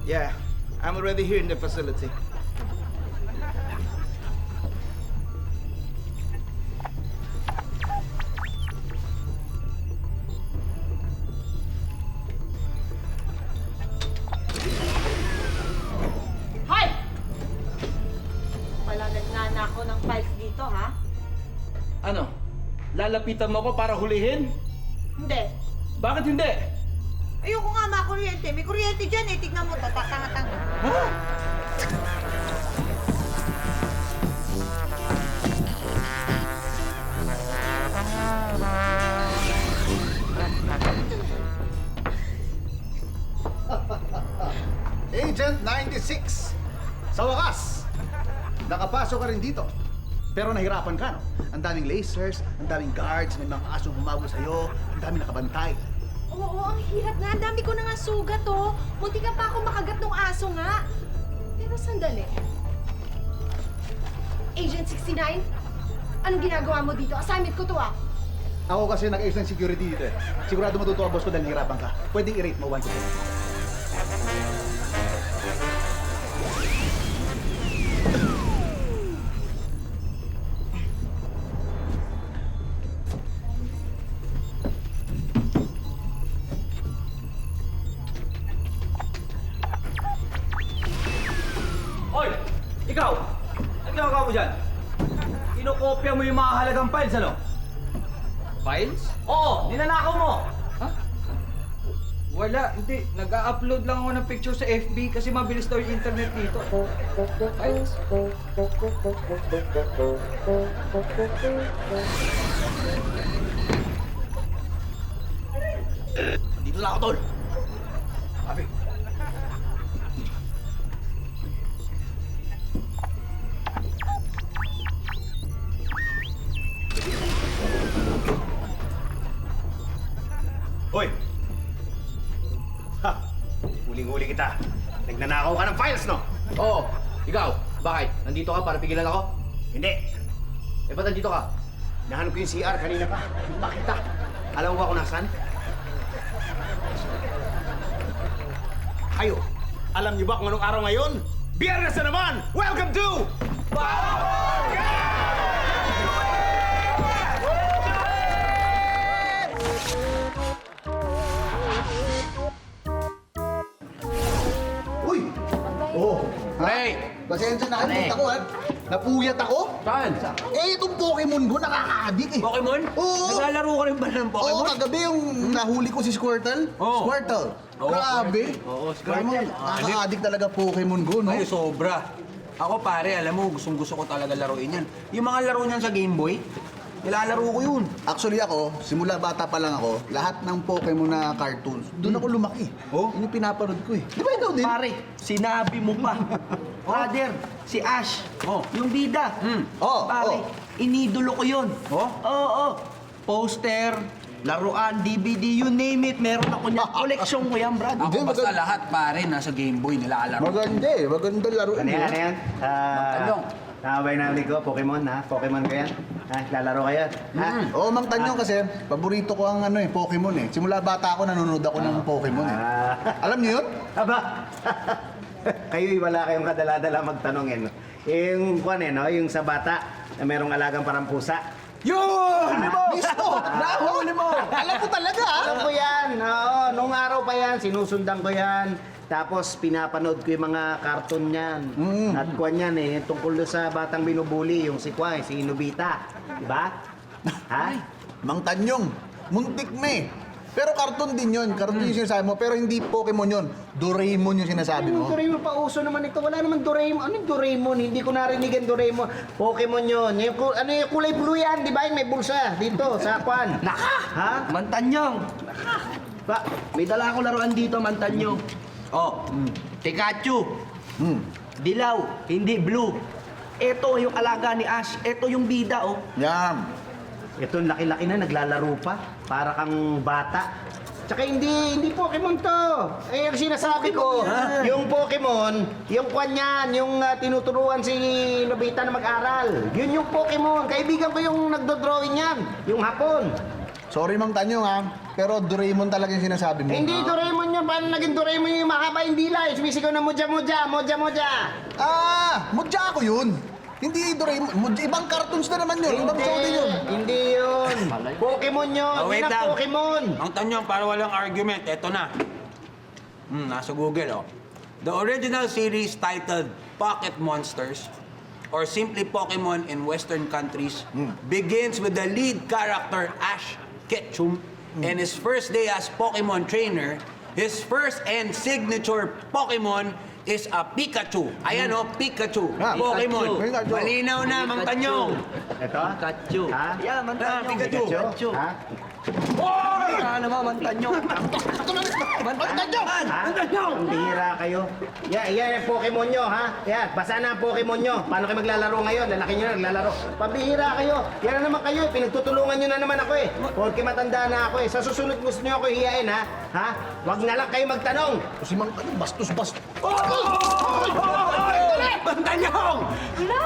Yeah, I'm already here in the facility. Hoy! Wala nagnanakaw ng files dito, ha? Ano? Lalapitan mo ko para hulihin? Hindi. Bakit hindi? Ayoko nga makuryente. May kuryente dyan eh. Tignan mo, tatanga-tanga. Ha? Agent 96! Sa wakas, nakapasok ka rin dito. Pero nahirapan ka, no? Ang daming lasers, ang daming guards, may mga asong humabol sa'yo, ang daming nakabantay. Oo, ang hirap nga. Ang dami ko na nga sugat, oh. Munti ka pa ako makagat ng aso nga. Pero sandali. Agent 69? Anong ginagawa mo dito? Assignment ko to, ah. Ako kasi nag-ayos ng security dito eh. Sigurado matutuwa boss ko dahil nahirapan ka. Pwedeng i-rate mo 1 to 10. Hoy! Ikaw! Ano ginagawa mo dyan? Kinokopya mo yung mga halagang files, ano? Files? Oo! Ninanakaw mo! Ha? Wala, hindi. Nag-a-upload lang ako ng picture sa FB kasi mabilis daw yung internet dito. Files? Dito lang ako, tol. Sabi. Hoy! Ha! Huling-huli kita. Nagnanakaw ka ng files, no? Oo! Ikaw! Bakit? Nandito ka para pigilan ako? Hindi. Eh, ba't nandito ka? Nahanap ko yung CR kanina pa. Hindi makita. Alam mo ba kung nasaan? Kayo, alam niyo ba kung anong araw ngayon? Biyernes na naman! Welcome to... Uy! Oh! Hey! Pasensya na kayo, ako ha. Napuyat ako. Saan? Eh, itong Pokemon ko nakaka-addict eh. Pokemon? Oo. Naglalaro ka rin ba ng Oo, Pokemon? kagabi yung nahuli ko si Squirtle. Oo. Squirtle. Oo, Grabe. Oo, Grabe, Squirtle. nakaka-addict talaga Pokemon Go, no? Ay, sobra. Ako pare, alam mo, gustong-gusto ko talaga laruin yan. Yung mga laro niyan sa Game Boy, nilalaro ko yun. Actually ako, simula bata pa lang ako, lahat ng Pokemon na cartoons, doon ako lumaki. Oh? Yun yung pinapanood ko eh. Di ba ikaw din? Pare, sinabi mo pa. Brother, si Ash. Oh. Yung bida. Oo, Pare, oo. inidolo ko yun. Oh? Oo. Poster, laruan, DVD, you name it. Meron ako niya. Koleksyon ko yan, Brad. Ako Hindi, basta maganda. lahat pare, nasa Game Boy nilalaro. Maganda eh, maganda laruin. Ano yan, eh. ano yan? Tanong. Nakabay namin ko, Pokemon, ha? Pokemon ko yan. Ha? Lalaro kayo. Ha? Oo, Mang Tanyong kasi, paborito ko ang ano eh, Pokemon eh. Simula bata ako, nanonood ako ng Pokemon eh. Ah. Alam niyo yun? Aba, kayo wala kayong kadala-dala magtanong eh. No? Yung kwan eh, no? Yung sa bata na merong alagang parang pusa. Yun! Mismo! Nahuli mo! Alam ko talaga ah! Alam ko yan. Oo, nung araw pa yan, sinusundan ko yan. Tapos pinapanood ko yung mga cartoon niyan. At kwan yan eh, tungkol doon sa batang binubuli, yung si Kwai, si Nobita. Diba? Ha? Mang Tanyong, muntik me. Pero cartoon din yun. Cartoon yung sinasabi mo. Pero hindi Pokemon yun. Doraemon yung sinasabi Ano yung mo. Doraemon pa uso naman ito? Wala naman Doraemon. Ano yung Doraemon? Hindi ko narinig ang Doraemon. Pokemon yun. Yung, ano yung kulay blue yan? Di ba? Yung may bulsa dito sa kwan. Naka! Ha? Mantanyong. Ba, may dala akong laruan dito, Mantanyong. Oh, Pikachu. Dilaw, hindi blue. Ito yung alaga ni Ash. Ito yung bida, oh. Yan. Ito laki-laki na, naglalaro pa. Para kang bata. Tsaka hindi Pokemon to. Eh, ang sinasabi ko, yung Pokemon, yung kwan yan, yung tinuturuan si Nobita na mag-aral. Yun yung Pokemon. Kaibigan ko yung nagdo-drawing yan, yung hapon. Sorry, Mang Tanyong, ha? Pero Doraemon talaga yung sinasabi mo. Hindi Doraemon yun. Paano naging Doraemon yung mahaba yung dila? Sumisigaw na moja-moja, moja-moja. Ah! Mudya ako yun! Hindi Doraemon. Ibang cartoons na naman yun. Ibang show din yun. Hindi yun. Pokemon yun. Oh, wait Yun ang lang. Pokemon. Ang tanyong, para walang argument, eto na. Nasa Google, oh. The original series titled Pocket Monsters, or simply Pokemon in Western countries, begins with the lead character Ash Ketchum and his first day as Pokemon trainer. His first and signature Pokemon is a Pikachu. Ayan o, Pikachu. Ah, Pokemon. Pikachu. Malinaw na, Mang Tanyong. Ito? Pikachu. Ha? Yeah, Mantanyong. Pikachu. Pikachu? Ha? Ano naman, Mantanyong? Mantanyong! Ha? Ang bihira kayo. Yan yung Pokemon nyo, ha? Yan, basa na ang Pokemon nyo. Paano kayo maglalaro ngayon? Lalaki nyo na naglalaro. Pabihira kayo. Yan na naman kayo. Pinagtutulungan nyo na naman ako eh. Porque matanda na ako eh. Sa susunod gusto nyo ako hihiyain, ha? Ha? Huwag na lang kayo magtanong. Si Mang Tanyong, bastos-bastos. Mang Tanyong!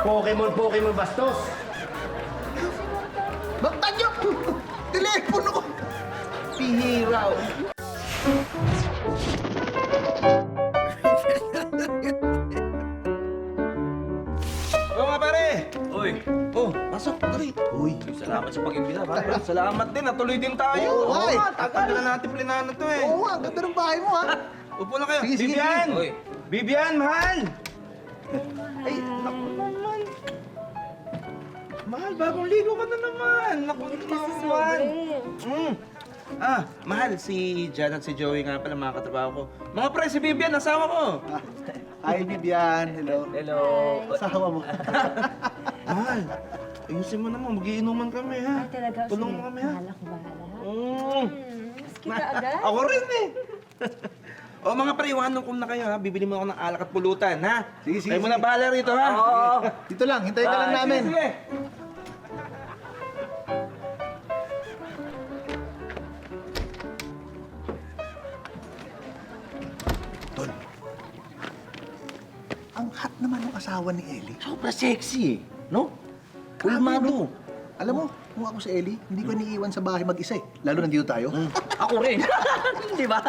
Pokemon bastos. Mang Tanyong! Telepono ko! Pihira. Oo nga pare! Uy, Oh, pasok, tuloy. Uy, salamat sa pag-imbita, pare. Salamat din, natuloy din tayo. Oo, ay. Tagal na natin plinanan to eh. oo nga, ang ganda ng bahay mo, ha? Upo na kayo. Sige, sige, Bibian! sige. Uy. Bibian, mahal! Ay, naku naman. Mahal, bagong ligo ka na naman. Naku naman. Mahal, si Jan at si Joey nga pala mga katrabaho ko. Mga pre, si Bibian, asawa ko. Hi, Vivian. Hello. Hello. Asawa mo. Mahal, ayusin mo naman. Magiinuman kami, ha? Talaga, Tulungan mo kami, ha? Bahala ko, bahala. Mas kita agad. Ako rin, eh. O mga pre, iwanan ko na kayo, ha? Bibili mo ako ng alak at pulutan, ha? Sige, sige, Kayo mo sige. na bahala rito, ha? Oo. Dito lang, hintayin ka lang namin. Sige. Tol, ang hot naman ng asawa ni Ellie. Sobra sexy, no? Ulmado. Alam mo, kung ako si Ellie, hindi ko iniiwan sa bahay mag-isa eh. Lalo nandito tayo. Ako rin. Di ba?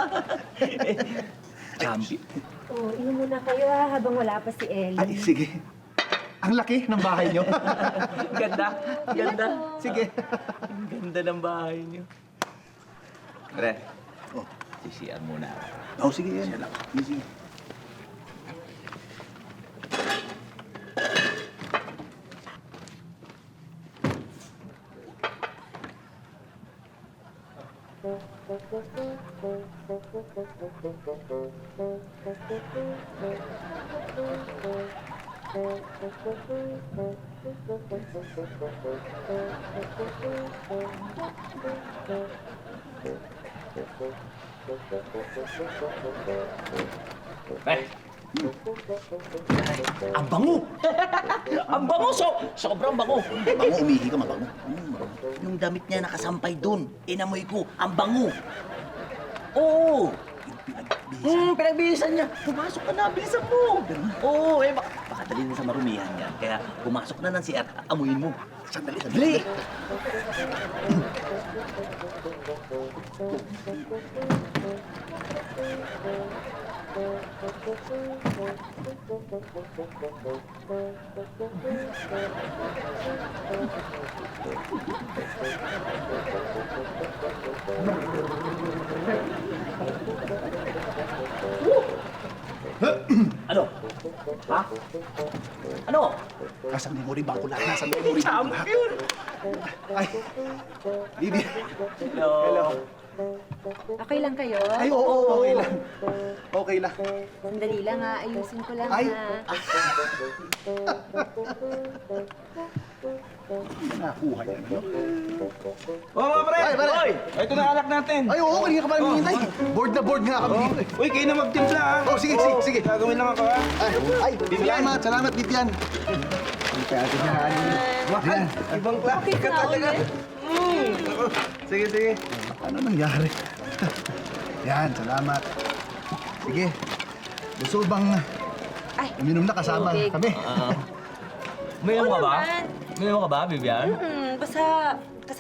Champion. Oh, inom muna kayo ha, habang wala pa si Ellie. Ay, sige. Ang laki ng bahay nyo. Ganda. Ganda. Sige. Ang ganda ng bahay niyo. Pre, Oh, sisiyan muna. oh sige yan. Sige. Ang bango! Ang bango! Sobrang bango! Bango, umihi ka, mabango. Yung damit niya nakasampay doon. Inamoy ko. Ang bango! Oo! Pinagbihisan niya. Pumasok ka na, bilisan mo. Oo, baka dali na sa marumihan yan. Kaya pumasok na ng CR, amuyin mo. Sandali, sandali. Ano? Ha? Ano? Nasa memory bank ko lahat. Nasa memory bank ko lahat. Champion! Ay, Bibi. Hello. Okay lang kayo? Ay, oo, okay lang. Okay lang. Sandali lang ha, ayusin ko lang Ay. ha. Nakuha yan, no? O mga pre! Ay, pare! Oy! Ito na alak natin. Ay, oo, kanina ka pa naghihintay. Board na board nga kami dito eh. Uy, kayo na magtimpla, ha? Oh, sige, sige, sige. Gagawin lang ako, ha? Ay, salamat, salamat, Vivian. Kaya tingnan. Mahal, ibang klase ka talaga. Ako. Sige, sige. Ano nangyari? Yan, salamat. Sige. Gusto bang uminom na kasama okay. kami? Uminom ka ba? naman. Uminom ka ba, Vivian? Basta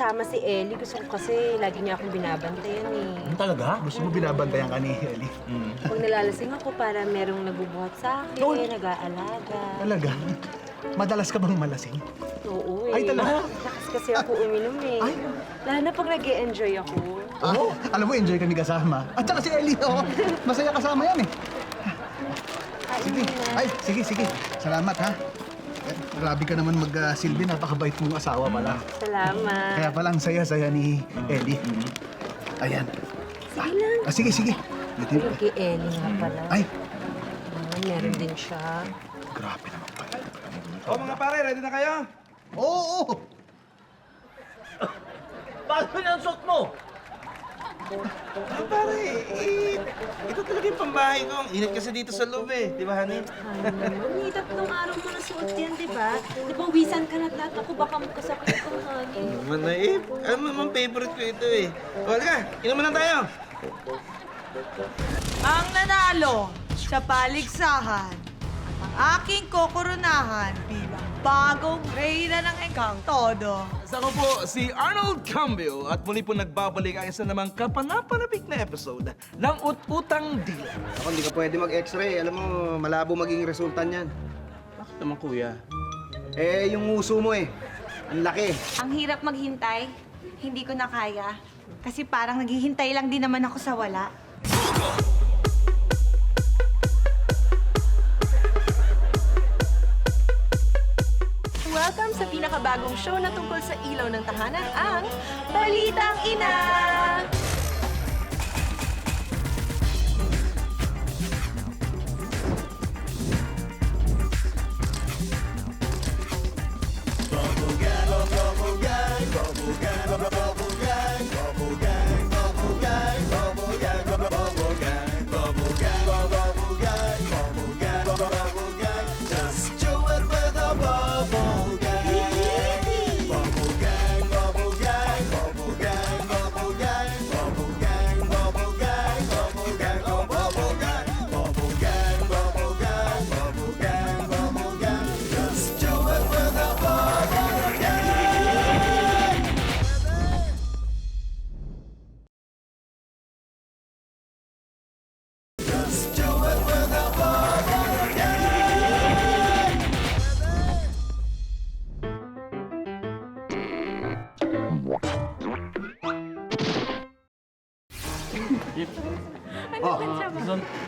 kasama si Ellie. Gusto ko kasi lagi niya akong binabantayan eh. Talaga? Gusto mo binabantayan ka ni Ellie? Pag nalalasing ako, para merong nagbubuhat sa akin, nag-aalaga. Talaga? Madalas ka bang malasing? Oo eh. Ay, talaga? Lakas kasi ako uminom eh. Ay. Lalo na pag nag-e-enjoy ako. Alam mo, enjoy kami kasama. At saka si Ellie, masaya kasama yan eh. Sige. Ay, sige. Salamat, ha? Grabe ka naman mag-silbi. Napakabait mong asawa pala. Salamat. Kaya pala ang saya-saya ni Ellie. Ayan. Sige lang. Sige. Yung kay Ellie nga pala. Ay, Meron din siya. grabe naman pala. O mga pare, ready na kayo? Oo! Bago na ang suot mo! Pare, ito talaga yung pambahay ko. Ang init kasi dito sa loob eh. Di ba, honey? May tatlong araw mo na suot yan, di ba? Di ba, wisan ka na lahat ako, baka magkasakit kang hangin. Manaip. Ano naman favorite ko ito eh. O, halika, inuman na tayo. Ang nanalo sa paligsahan, ang aking kokoronahan bilang bagong reyna ng Encantodo. Ako po si Arnold Cambio at muli po nagbabalik ang isa namang kapanapanabik na episode ng Ut-Utang Dila. Ako, hindi ka pwede mag-x-ray. Alam mo, malabo maging resulta niyan. Bakit naman, kuya? Eh, yung uso mo eh. Ang laki. Ang hirap maghintay, hindi ko na kaya. Kasi parang naghihintay lang din naman ako sa wala. Welcome sa pinakabagong show na tungkol sa ilaw ng tahanan, ang Balitang Ina!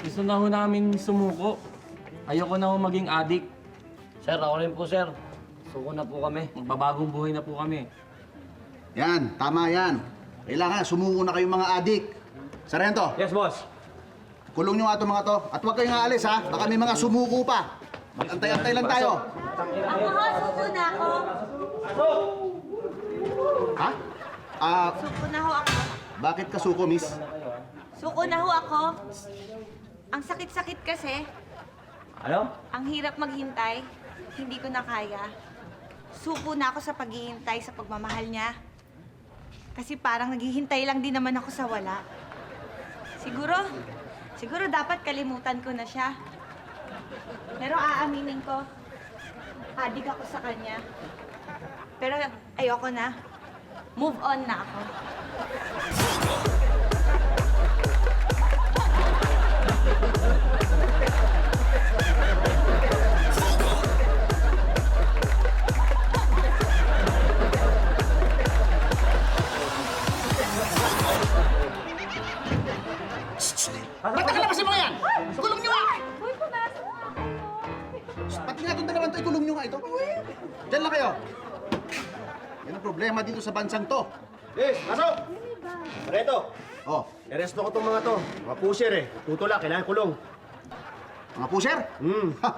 Gusto na ho namin sumuko. Ayoko na ho maging adik. Sir, ako rin po, sir. Suko na po kami. Magbabagong buhay na po kami. Yan, tama yan. Kailangan sumuko na kayong mga adik. Sargento, Yes, boss. kulong nyo nga itong mga to. At huwag kayong aalis, ha? Baka may mga sumuko pa. Mag-antay-antay lang tayo. Ako ho, suko na ako. Ha? Suko na ho ako. Bakit ka suko, miss? Suko na ho ako. Ang sakit-sakit kasi. Ano? Ang hirap maghintay. Hindi ko na kaya. Suko na ako sa paghihintay sa pagmamahal niya. Kasi parang naghihintay lang din naman ako sa wala. Siguro dapat kalimutan ko na siya. Pero aaminin ko, adik ako sa kanya. Pero ayoko na. Move on na ako. Ba't nakalabasin mo yan? Kulong nyo nga! Uy, pumasok na ako. Pati nga itong dalawang to, ikulong nyo nga ito. Diyan lang kayo. Yan ang problema dito sa bansang to. Yes, pasok! Pareto, Oh, aresto ko tong mga to. Mga pusher eh. Tutula, kailangan kulong. mga pusher. Ha?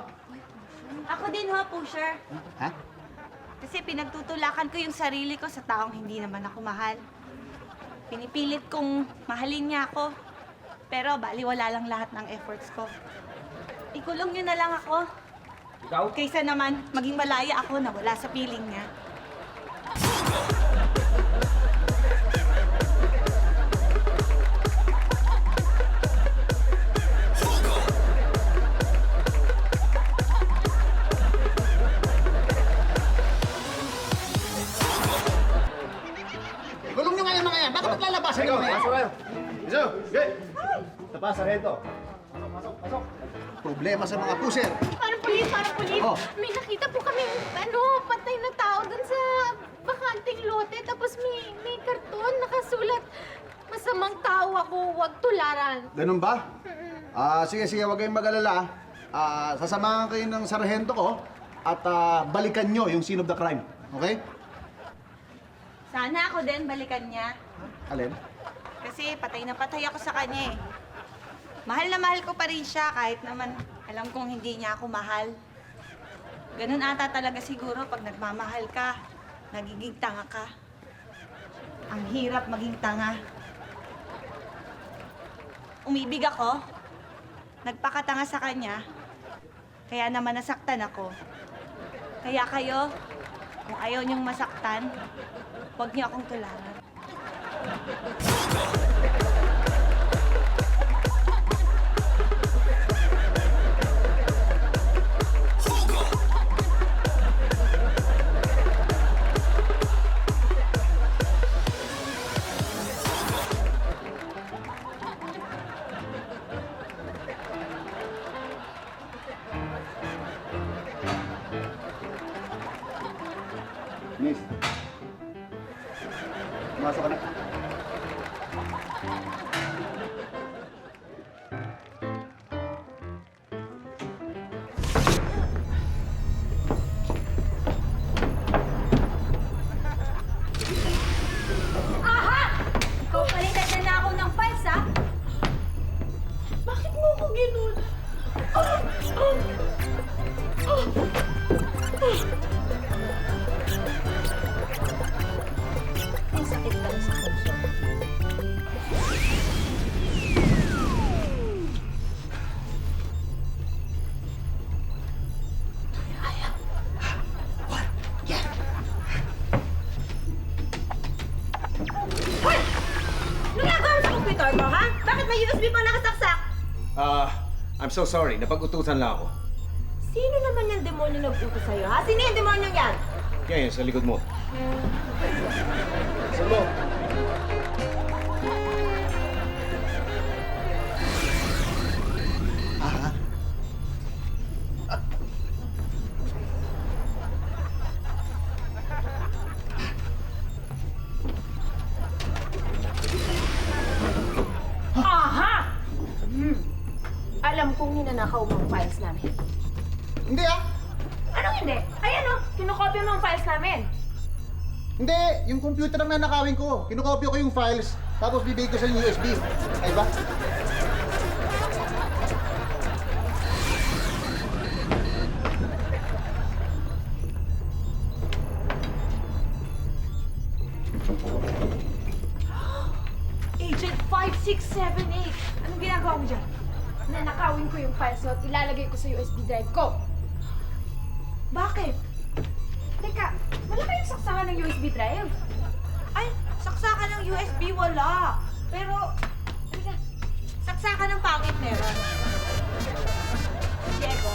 Ako din ho, pusher. Ha? Kasi pinagtutulakan ko yung sarili ko sa taong hindi naman ako mahal. Pinipilit kong mahalin niya ako. Pero baliwala lang lahat ng efforts ko. Ikulong niyo na lang ako. Ikaw? Kaysa naman maging malaya ako na wala sa piling niya. kayo. Okay. Ito pa, sarento. Pasok. Problema sa mga puser. Parang pulis, Oh. May nakita po kami, patay na tao dun sa bakanting lote. Tapos may karton, nakasulat, masamang tao ako, huwag tularan. Ganun ba? Sige, huwag kayong mag-alala. Sasamahan kayo ng sarhento ko at balikan nyo yung scene of the crime. Okay? Sana ako din balikan niya. Alin? Kasi patay na patay ako sa kanya eh. Mahal na mahal ko pa rin siya kahit naman alam kong hindi niya ako mahal. Ganun ata talaga siguro pag nagmamahal ka, nagiging tanga ka. Ang hirap maging tanga. Umibig ako, nagpakatanga sa kanya, kaya naman nasaktan ako. Kaya kayo, kung ayaw niyong masaktan, huwag niyo akong tularan. Miss. Masok ka na. Ikaw palitan na ako ng files, ha? Bakit mo ako ginun? Ang sakit lang sa puso. Hoy! Ano ginagawa sa computer mo, ha? Bakit may USB pa nakasaksak? I'm so sorry. Napag-utusan lang ako. Sino naman yung demonyo nag-utos sa'yo, ha? Sino yung demonyo yan? Kaya sa likod mo. Sa mo. Aha! Alam kong ninanakaw mo ang files namin. Hindi Anong hindi? Ayan o, kinokopya mo ang files namin. Hindi! Yung computer ang nanakawin ko. Kinokopya ko yung files, tapos bibigay ko sa USB. Ay ba? Agent 5678! Anong ginagawa mo dyan? Nanakawin ko yung files at ilalagay ko sa USB drive ko. Bakit? Teka, wala kayong saksakan ng USB drive? Ay, saksakan ng USB wala. Pero, saksakan ng pangit meron. Diego.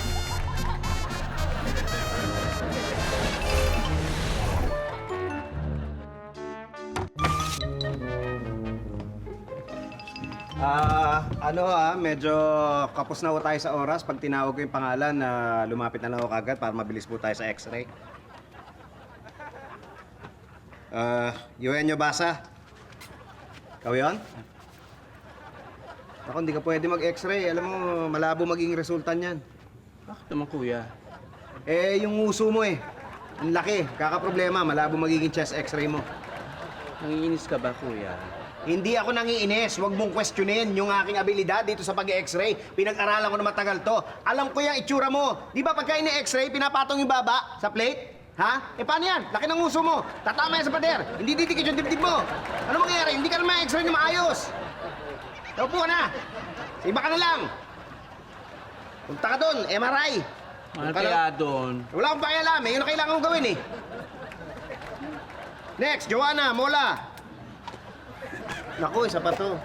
Medyo kapos na ho tayo sa oras. Pag tinawag ko yung pangalan, lumapit na lang ako kagad para mabilis po tayo sa x-ray. Eugenio Basa. Ikaw yun? Ako, hindi ka pwede mag-x-ray. Alam mo, malabo maging resulta niyan. Bakit naman, kuya? Yung uso mo ang laki. Kaka-problema, malabo magiging chest x-ray mo. Nangiinis ka ba, kuya? Hindi ako nangiinis. Huwag mong questionin yung aking abilidad dito sa pag-x-ray. Pinag-aralan ko na matagal to. Alam ko yung itsura mo. Di ba pagka ini-x-ray, pinapatong yung baba sa plate? Ha? Paano yan? Laki ng uso mo. Tatama yan sa pader. Hindi didikit yung dibdib mo. Ano mangyayari? Hindi ka naman x-ray na maayos. Taupo ka na. Sa iba ka na lang. Punta ka doon, MRI. Mahal kaya doon. Wala akong pakialam Yun ang kailangan mong gawin Next, Joanna, Mola. Naku, isa pa to.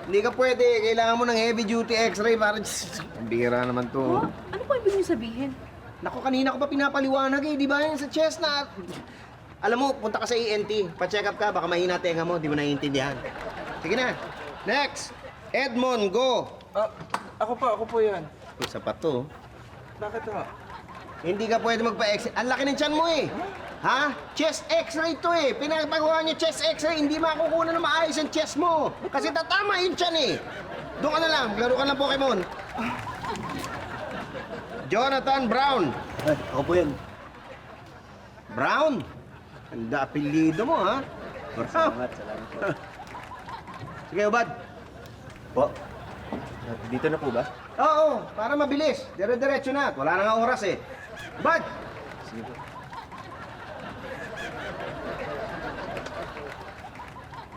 Hindi ka pwede. Kailangan mo ng heavy-duty x-ray para... Ang bira naman to. Ano po ibig niyo sabihin? Naku, kanina ko pa pinapaliwanag di ba? Yung sa chest na... Alam mo, punta ka sa ENT. Pa-check up ka, baka mahina tenga mo. Di mo naiintindihan. Sige na. Next! Edmond, go! Ako po yan. Isa pa to. Bakit ho? Hindi ka pwede magpa-x-ray. Ang laki ng tiyan mo eh. Ha? Chest x-ray to eh. Pinapagawa niyo chest x-ray, hindi makukuha na maayos ang chest mo. Kasi tatama yung tiyan eh. Doon ka na lang, laro ka ng Pokemon. Jonathan Brown. Ay, ako po yan. Brown? Ang apelido mo ha? Salamat. Sige, Ubad. Po, dito na po ba? Oo, para mabilis. Dire-diretso na. Wala na nga oras eh. Ubad! Sige po.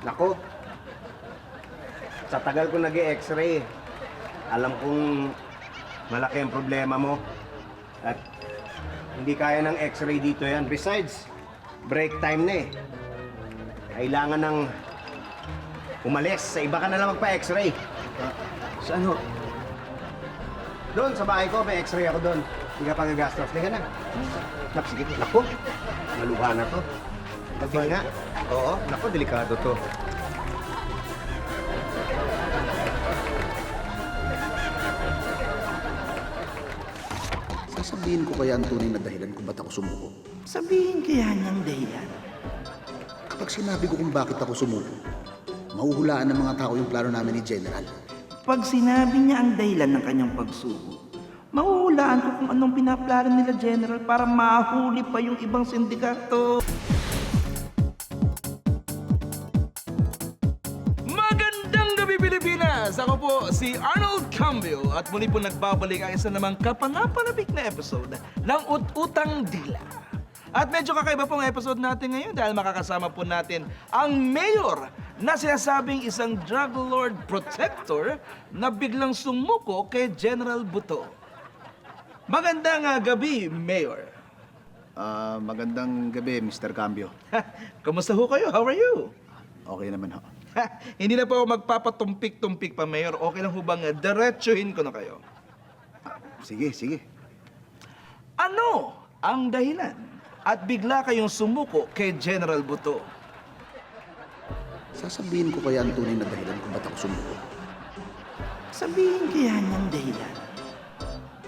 Nako, sa tagal ko nag-x-ray, alam kong malaki ang problema mo. At hindi kaya ng x-ray dito yan. Besides, break time na eh. Kailangan ng umalis. Sa iba ka na lang magpa-x-ray. Saan ho? Doon, sa bahay ko, may x-ray ako doon. Hindi ka pagagastos. Hindi ka na. Sige, naku. Maluha na to. Pagin nga. Oo, naku, delikado to. Sasabihin ko kaya ang tunay na dahilan kung ba't ako sumuko. Sabihin kaya niyang dahilan. Kapag sinabi ko kung bakit ako sumuko, mahuhulaan ng mga tao yung plano namin ni General. Pag sinabi niya ang dahilan ng kanyang pagsuko, mahuhulaan ko kung anong pinaplano nila General para mahuli pa yung ibang sindikato. Magandang gabi, Pilipinas! Ako po si Arnold Cambio at muli po nagbabalik ang isa namang kapanapanabik na episode ng Ut-Utang Dila. At medyo kakaiba pong episode natin ngayon dahil makakasama po natin ang mayor na sinasabing isang drug lord protector na biglang sumuko kay General Buto. Magandang gabi, Mayor. Magandang gabi, Mr. Cambio. Kamusta ho kayo? How are you? Okay naman ho. Hindi na po ako magpapatumpik-tumpik pa, Mayor. Okay lang ho bang diretsuhin ko na kayo? Sige, sige. Ano ang dahilan at bigla kayong sumuko kay General Buto? Sasabihin ko kaya ang tunay na dahilan kung ba't ako sumuko. Sabihin kaya niyang dahilan.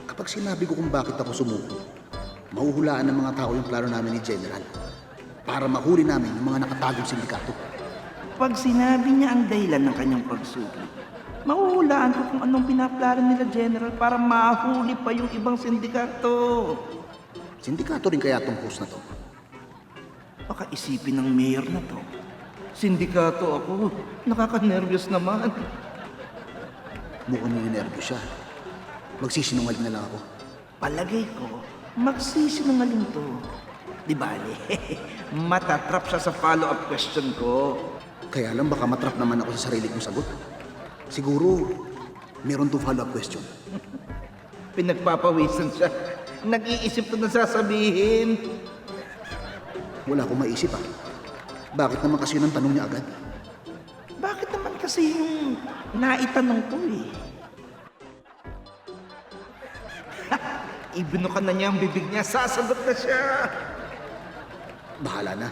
Kapag sinabi ko kung bakit ako sumuko, mahuhulaan ng mga tao yung plano namin ni General para mahuli namin yung mga nakatagong sindikato. Pag sinabi niya ang dahilan ng kanyang pagsuko, mahuhulaan ko kung anong pinaplano nila General para mahuli pa yung ibang sindikato. Sindikato rin kaya tong host na to. Baka isipin ng mayor na to. Sindikato ako. Nakaka-nervous naman. Mukhang ninenervyo siya. Magsisinungaling na lang ako. Palagay ko, magsisinungaling to. Di bale, matatrap siya sa follow-up question ko. Kaya lang baka matrap naman ako sa sarili kong sagot. Siguro, meron tong follow-up question. Pinagpapawisan siya. Nag-iisip to na sasabihin. Wala akong maisip ah. Bakit naman kasi yun ang tanong niya agad? Bakit naman kasi yung naitanong ko eh? Ibinukan na niya ang bibig niya. Sasagot na siya. Bahala na.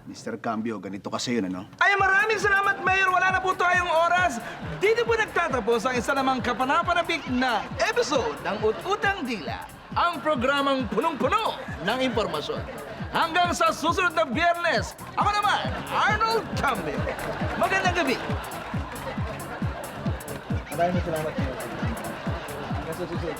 Mr. Cambio, ganito kasi yun ano? Ay, maraming salamat, Mayor. Wala na po tayong oras. Dito po nagtatapos ang isa namang kapanapanabik na episode ng Ut-Utang Dila. Ang programang punong-puno ng impormasyon. Hanggang sa susunod na Biyernes, ako naman, Arnold Cambio. Magandang gabi. Maraming salamat, Mayor. Nasa susunod.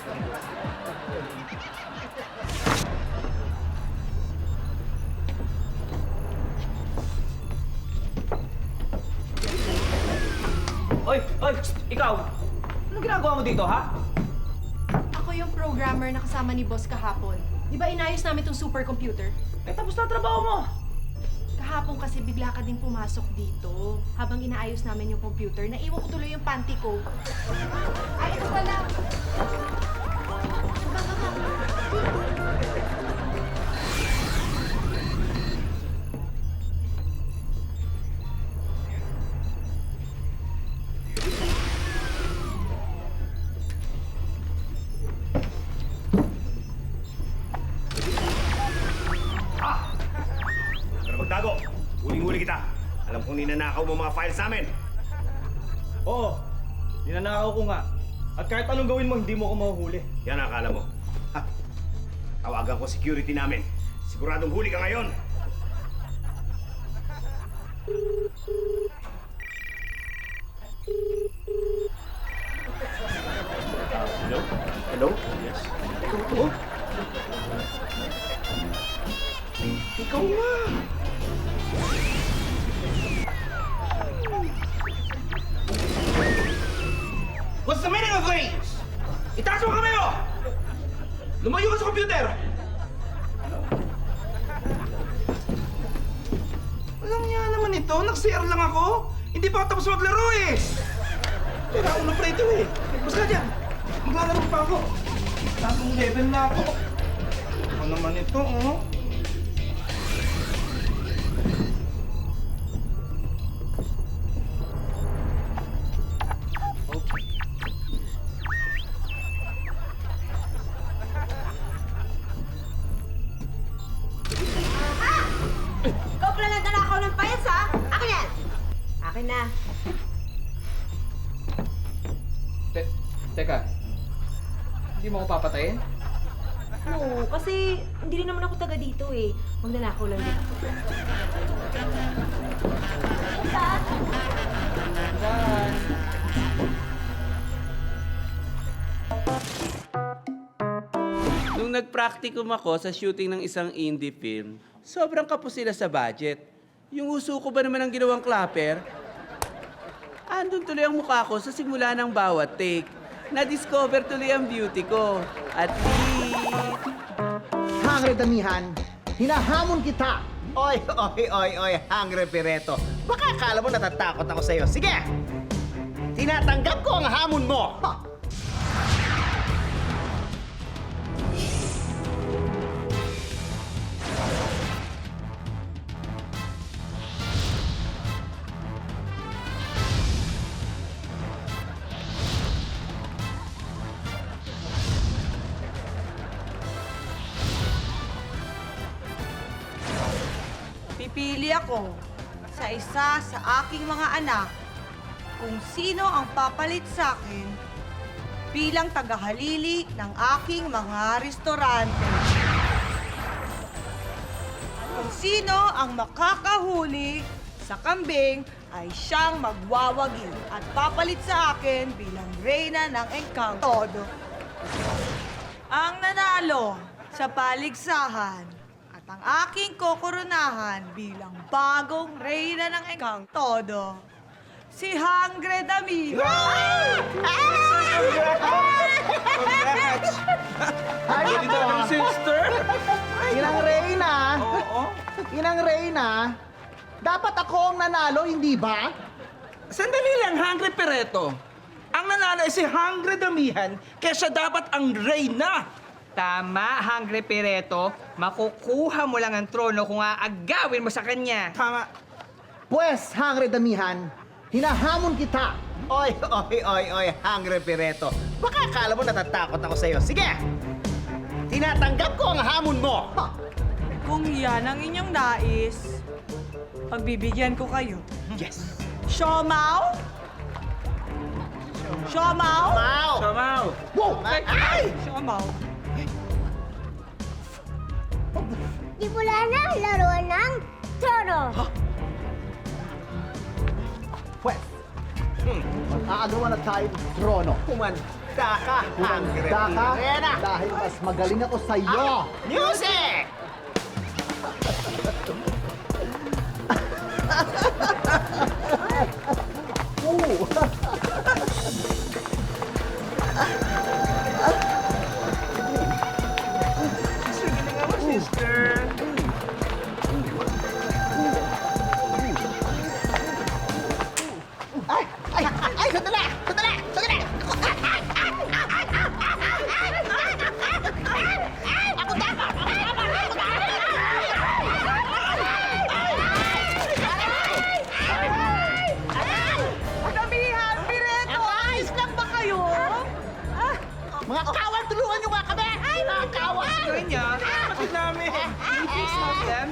Oy! Ikaw! Anong ginagawa mo dito, ha? Ako yung programmer na kasama ni boss kahapon. Di ba inayos namin tong supercomputer? Eh, tapos na trabaho mo! Kahapon kasi bigla ka din pumasok dito. Habang inaayos namin yung computer, naiwan ko tuloy yung panty ko. Ay, ito pala! Pero magtago, huling-huli kita. Alam kong ninanakaw mo mga files namin. Oo, ninanakaw ko nga. At kahit anong gawin mo, hindi mo ako mahuhuli. Yan ang akala mo. Ha? Tawagan ko security namin. Siguradong huli ka ngayon. Hello? Hello? Yes. Ikaw? Ikaw nga! What's the meaning of this? Itaas mo kami mo! Lumayo ka sa computer! Alam niya naman ito, nag-CR lang ako. Hindi pa ako tapos maglaro eh. Kaya ako na preto eh. Basta ka dyan. Maglalaro pa ako. Tapong level na ako. Ano naman ito, oh? Ikaw pala nagdanakaw ng files, ha? Akin yan! Akin na. Teka, hindi mo ako papatayin? No, kasi hindi rin naman ako taga dito eh. Magnanakaw lang din ako. Nung nag-practicum ako sa shooting ng isang indie film, sobrang kapos sila sa budget. Yung uso ko ba naman ang ginawang clapper? Andun tuloy ang mukha ko sa simula ng bawat take. Na-discover tuloy ang beauty ko. At Hangre Damihan, hinahamon kita! Oy, Hangre Pireto. Baka akala mo natatakot ako sa'yo. Sige! Tinatanggap ko ang hamon mo! Ha! Pipili ako sa isa sa aking mga anak kung sino ang papalit sa akin bilang tagahalili ng aking mga restaurante. Kung sino ang makakahuli sa kambing ay siyang magwawagi at papalit sa akin bilang reyna ng Encanto. Ang nanalo sa paligsahan at ang aking kokoronahan bilang bagong reyna ng Encanto, si Hangre Damihan! Sister? Inang Reyna! Oo. Inang Reyna! Dapat ako ang nanalo, hindi ba? Sandali lang, Hangre Pireto. Ang nanalo ay si Hangre Damihan, kaya siya dapat ang reyna. Tama, Hangre Pireto. Makukuha mo lang ang trono kung aagawin mo sa kanya. Tama. Pwes, Hangre Damihan, hinahamon kita! Oy, Hangre Pireto. Baka akala mo natatakot ako sa'yo. Sige! Tinatanggap ko ang hamon mo! Ha! Kung yan ang inyong nais, pagbibigyan ko kayo. Yes! Siomaw? Siomaw? Mau! Samaw. Wow! Ay! Siomaw. Di wala na laruan ng trono. Pwes, mag-aagawan na tayo ng trono. Kumanda ka, Hangre Kumanda ka Pirena! dahil mas magaling ako sa iyo. Music! Sister. Ay, sandali! Sandali! Sandali! Ako dapat! Damihan, Pireto! Ayos lang ba kayo? Mga kawan, tulungan niyo nga kami! Ay, mga kawan! Gawin niya. Kapatid namin. Please help them.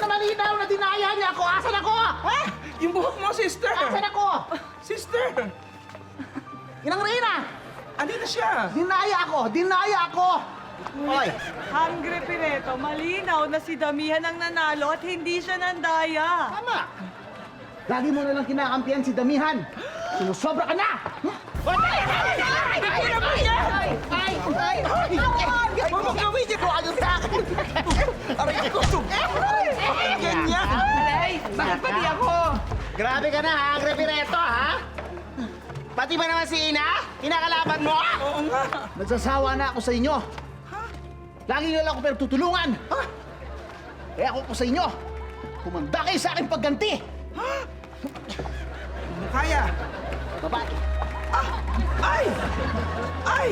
Malinaw na dinaya niya ako. Asan ako? Ha? Yung buhok mo, sister! Asan ako? Sister! Inang Reyna! Andito siya! Dinaya ako! Hoy, Hungry Pineto, malinaw na si Damihan ang nanalo at hindi siya nandaya. tama! Lagi mo na lang kinakampihan si Damihan. Sumusobra ka na! Huwag mong gawin niya ko ayun sa akin! Aray ko! Ganyan! Bakit pa di ako? Grabe ka na, ha? Grepireto, ha? Pati ba naman si Ina? Kinakalaban mo? Oo nga! Nagsasawa na ako sa inyo. Lagi nyo lang ako pero tutulungan. Kaya ako sa inyo. Kumanda kayo sa akin pagganti. Ano kaya? Babae. Ay! Ay!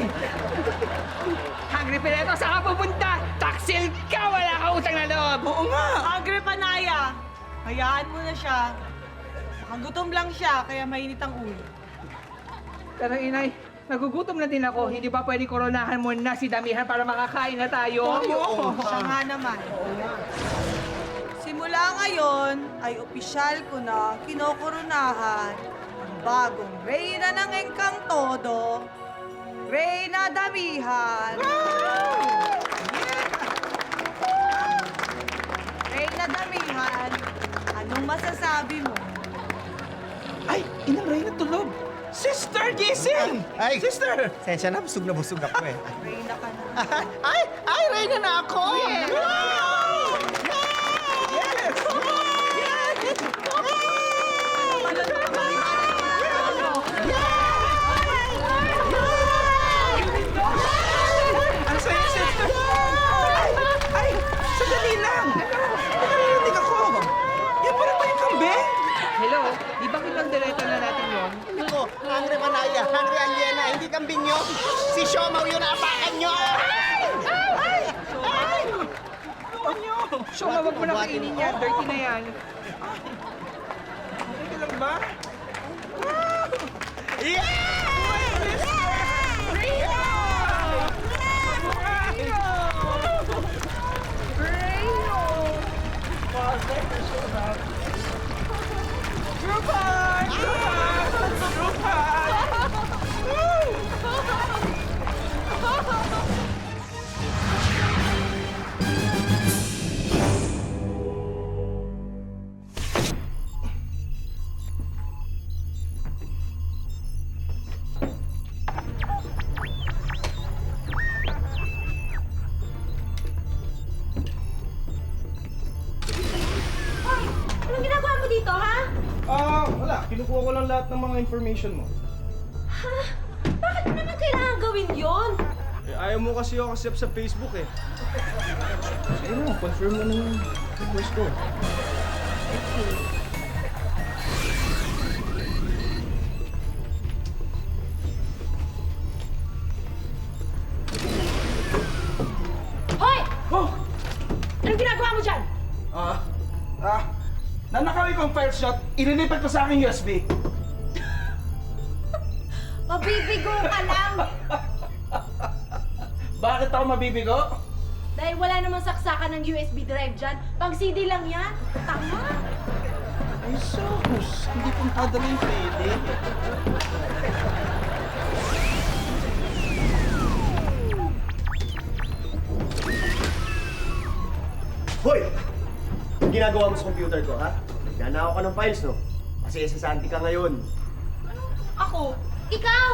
Hungry Pineto, saan ka pupunta? Taksil ka! Wala ka utang na loob! Oo nga! Hungry Panaya, hayaan mo na siya. Nakagutom lang siya, kaya mainit ang ulo. Pero inay, nagugutom na din ako. Hindi ba pwedeng koronahan mo na si Damihan para makakain na tayo? Siya nga naman. Simula ngayon ay opisyal ko na kinokoronahan ang bagong Reyna ng Engkantodo, Reyna Damihan. Reyna Damihan, anong masasabi mo? Ay! Inang Reyna tulog! Sister, gising! Ay! Sister! Sensya na, busog ako eh. Reyna ka na. Ay, Reyna na ako! Yes! Ang saya, sister! Ay! Sandali lang! Nakarinig ako! Yan pala ba yung kambing? Hello? Di ba kinondereta na natin yun? Ako, Hungry Panaya, Hungry Aliena, hindi kambing nyo. Si Siomaw yun, apakan nyo! So, wag mo na kainin yan. Dirty na yan. Okay ka lang ba? Anong ginagawa mo dito, ha? Wala. Kinukuha ko lang lahat ng mga information mo. Ha? Bakit mo naman kailangan gawin yon? Eh, ayaw mo kasi ako accept sa Facebook eh. Sige na, confirm na ng request ko. Hoy! Oh! Anong ginagawa mo dyan? Nanakawin ko ang file shot, ililipat ko sa aking USB. Mabibigo ka lang! Bakit ako mabibigo? Dahil wala namang saksakan ng USB drive dyan. Pang CD lang yan. Tama! Ay, sus! Hindi pong padala yung pwede. Hoy! Ang ginagawa mo sa computer ko, ha? Nanakaw ka ng files, no? Kasi sasanti ka ngayon. Ako? Ikaw!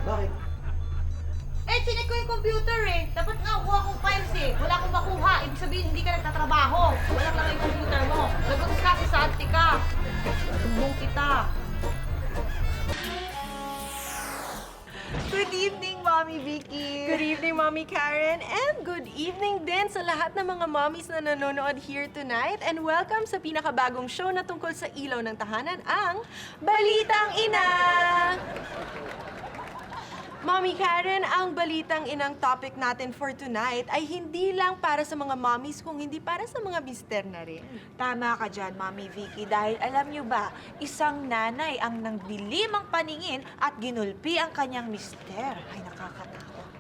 Bakit? Eh, chinek ko yung computer eh. Dapat nga kuha kong files eh. Wala akong makuha. Ibig sabihin, hindi ka nagtatrabaho. Walang lang yung computer mo. Lagot kasi sa anti ka. Sumbong kita. Good evening, Mommy Vicky! Good evening, Mommy Karen! And good evening din sa lahat ng mga mommies na nanonood here tonight. And welcome sa pinakabagong show na tungkol sa ilaw ng tahanan, ang Balitang Ina! Mommy Karen, ang Balitang Inang topic natin for tonight ay hindi lang para sa mga mommies, kung hindi para sa mga mister na rin. Tama ka dyan, Mami Vicky. Dahil alam niyo ba, isang nanay ang nangdilim ang paningin at ginulpi ang kanyang mister. Ay, nakakatakot.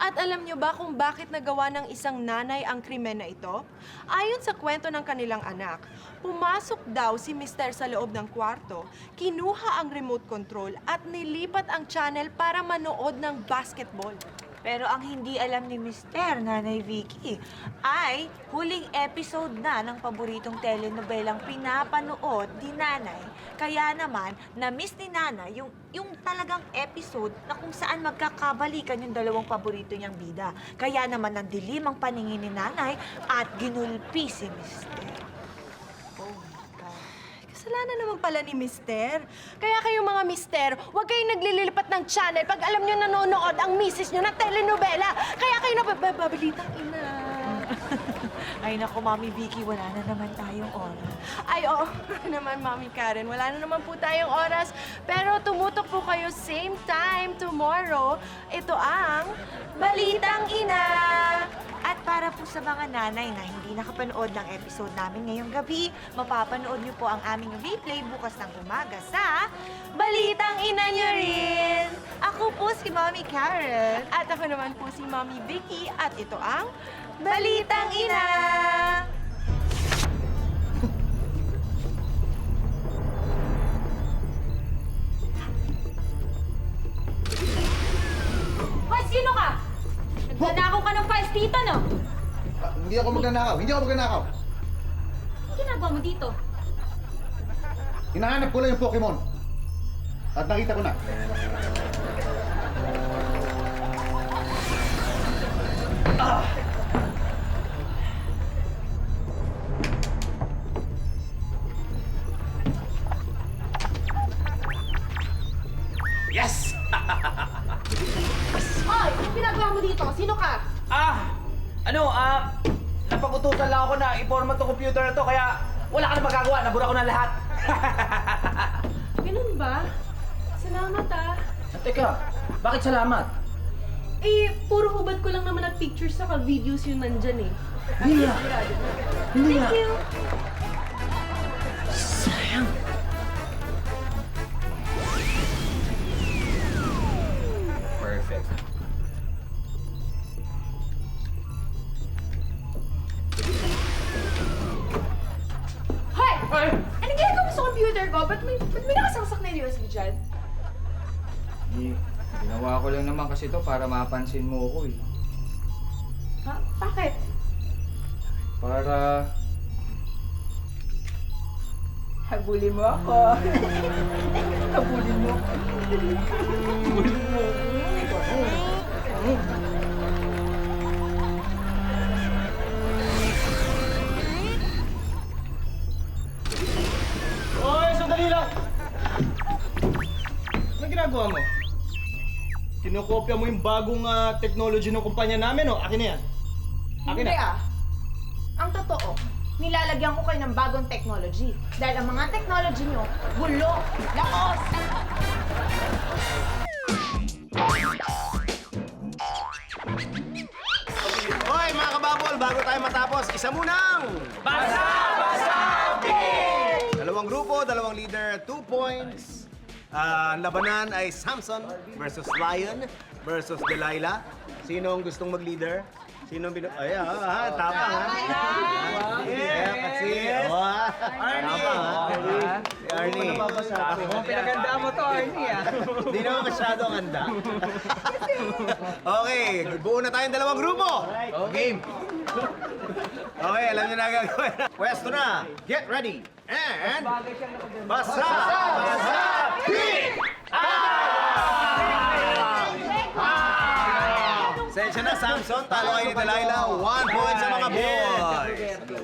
At alam niyo ba kung bakit nagawa ng isang nanay ang krimen na ito? Ayon sa kwento ng kanilang anak, pumasok daw si Mister sa loob ng kwarto, kinuha ang remote control at nilipat ang channel para manood ng basketball. Pero ang hindi alam ni Mister, Nanay Vicky, ay huling episode na ng paboritong telenobelang pinapanood ni Nanay. Kaya naman, na-miss ni Nanay yung talagang episode na kung saan magkakabalikan yung dalawang paborito niyang bida. Kaya naman nandilim ang paningin ni Nanay at ginulpi si Mister. Kasalanan naman pala ni Mister. Kaya kayong mga Mister, huwag kayong naglilipat ng channel pag alam nyo nanonood ang misis nyo ng telenovela. Kaya kayo nababalitang ina. Ay naku, Mami Vicky, wala na naman tayong oras. Ay, oo naman, Mami Karen. Wala na naman po tayong oras. Pero tumutok po kayo same time tomorrow. Ito ang Balitang Ina! At para po sa mga nanay na hindi nakapanood ng episode namin ngayong gabi, mapapanood niyo po ang aming replay bukas ng umaga sa Balitang Ina niyo rin! Ako po si Mommy Karen. At ako naman po si Mami Vicky. At ito ang Balitang Ina! Hoy, sino ka? Nagnanakaw ka ng files dito, no? Hindi ako magnanakaw. Hindi ako magnanakaw. Anong ginagawa mo dito? Hinahanap ko lang yung Pokemon. At nakita ko na. Yes! Hoy, anong ginagawa mo dito? Sino ka? Napag-utusan lang ako na i-format tong computer na to, kaya wala ka na magagawa. Nabura ko na lahat. Ganun ba? Salamat, ah. Teka, bakit salamat? Eh, puro hubad ko lang naman at pictures saka videos yung nandyan eh. Hindi nga. Hindi nga. Thank you. Sayang. Perfect. Hoy! Anong ginagawa mo sa computer ko? Ba't may nakasaksak na USB dyan? Ginawa ko lang naman kasi to para mapansin mo ako eh. Ha? Bakit? Para... Habulin mo ako. Habulin mo. Habulin mo. Oy, sandali lang! Anong ginagawa mo? Kinokopya mo yung bagong technology ng kumpanya namin, o? Akin na yan. Akin Hindi na. ah. Ang totoo, nilalagyan ko kayo ng bagong technology. Dahil ang mga technology nyo, bulok, lakos! Hoy, mga kababol, bago tayo matapos, isa munang! Dalawang grupo, dalawang leader, 2 points. Ang labanan ay Samson versus Lion versus Delilah. Sino ang gustong mag-leader? Sino ang Ay, tapang ha? Yeah, kasi... Arnie! Si Arnie. Pinaganda mo to, Arnie ah. Hindi naman masyado ang handa. Okay, buo na tayong dalawang grupo. Game. Okay, alam niyo na ang gagawin. Pwesto na. Get ready. And... Basa! Basa! Pick! Sensya na, Samson. Talo kayo ni Delilah. 1 point sa mga boys.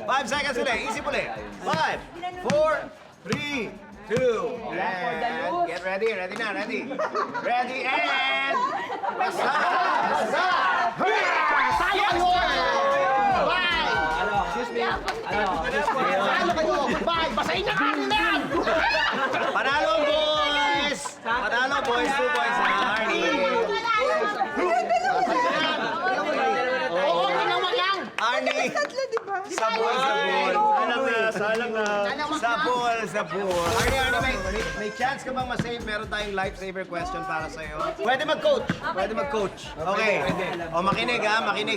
5 seconds ulit. Easy ulit. 5, 4, 3, 2, and get ready. Ready na, ready. Ready, and... Basa! Basa! Tayo kayo! Bye! Excuse me. Tayo kayo! Bye! Basahin niya kami na yan! Panalo, boys! Panalo, boys. 2 points sa Arnie. Arnie! Sabol, sabol. Salang na. Sabol, the pool. Arnie, may chance ka bang masave? Meron tayong lifesaver question para sa'yo. Pwede mag-coach. Pwede mag-coach. Okay. O, makinig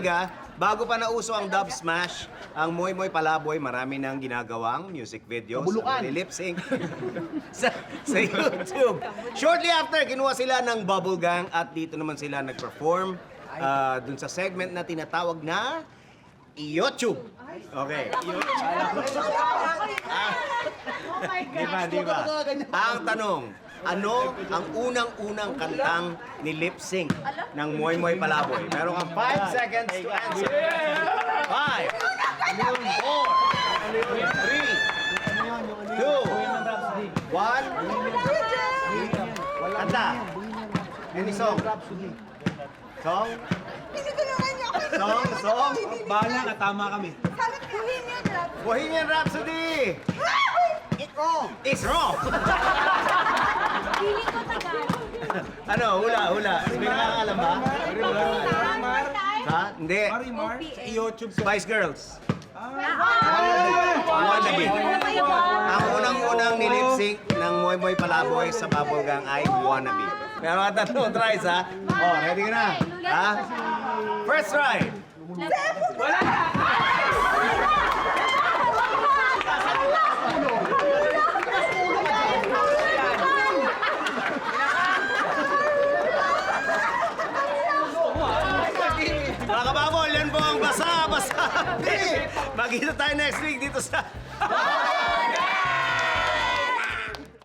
ha. Bago pa nauso ang Dub Smash, ang Moy Moy Palaboy, marami nang ginagawang music videos. Kabulukan. Lip sync sa YouTube. Shortly after, kinuha sila ng Bubble Gang at dito naman sila nag-perform dun sa segment na tinatawag na YouTube. Okay. Di ba? Ang tanong, ano ang unang-unang kantang ni lip sync ng Moy Moy Palaboy? Meron kang 5 seconds to answer. 5, 4, 3, 2, 1. Kanta. Any song? Song? Song? Bahala ka, tama kami. Bohemian Rhapsody! It's wrong! Feeling ko Tagalog. Ano? Hula. May nakakalam ba? Ha? Hindi. YouTube. Spice Girls. Wannabe. Ang unang-unang nilip-sync ng Moy Moy Palaboy sa Bubble Gang ay Wannabe. Pero at tatlong tries, ha? Oh, ready ka na? Ha? First try. Mga kababol, yan po ang basa. Magkita tayo next week dito sa...